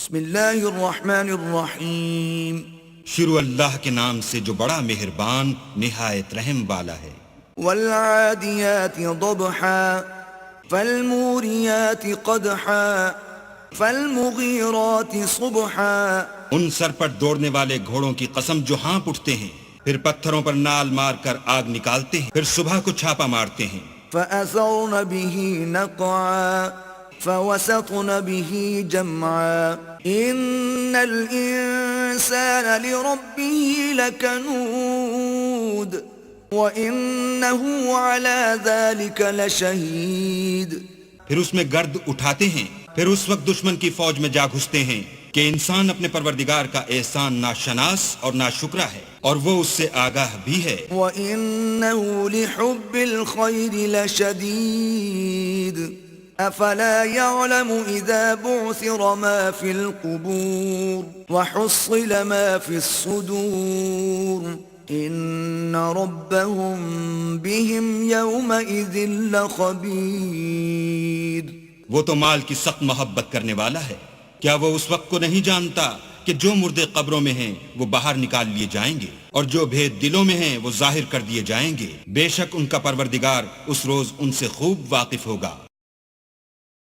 بسم اللہ الرحمن الرحیم شروع اللہ کے نام سے جو بڑا مہربان نہایت رحم والا ہے۔ والعادیات ضبحا فالموریات قدحا فالمغیرات صبحا۔ ان سر پر دوڑنے والے گھوڑوں کی قسم جو ہانپ اٹھتے ہیں، پھر پتھروں پر نال مار کر آگ نکالتے ہیں، پھر صبح کو چھاپا مارتے ہیں۔ فأثرن به نقعا فوسطن به جمعا ان الانسان لربه لکنود وانه على ذلك لشہید۔ پھر اس میں گرد اٹھاتے ہیں، پھر اس وقت دشمن کی فوج میں جا گھستے ہیں کہ انسان اپنے پروردگار کا احسان ناشناس اور ناشکرا ہے، اور وہ اس سے آگاہ بھی ہے۔ وَإِنَّهُ لِحُبِّ الْخَيْرِ لَشَدِيدٌ أَفَلَا يَعْلَمُ إِذَا بُعْثِرَ مَا فِي الْقُبُورِ وَحُصِّلَ مَا فِي الصُّدُورِ إِنَّ رَبَّهُمْ بِهِمْ يَوْمَئِذٍ لَخَبِيرٌ۔ وہ تو مال کی سخت محبت کرنے والا ہے، کیا وہ اس وقت کو نہیں جانتا کہ جو مردے قبروں میں ہیں وہ باہر نکال لیے جائیں گے، اور جو بھید دلوں میں ہیں وہ ظاہر کر دیے جائیں گے۔ بے شک ان کا پروردگار اس روز ان سے خوب واقف ہوگا۔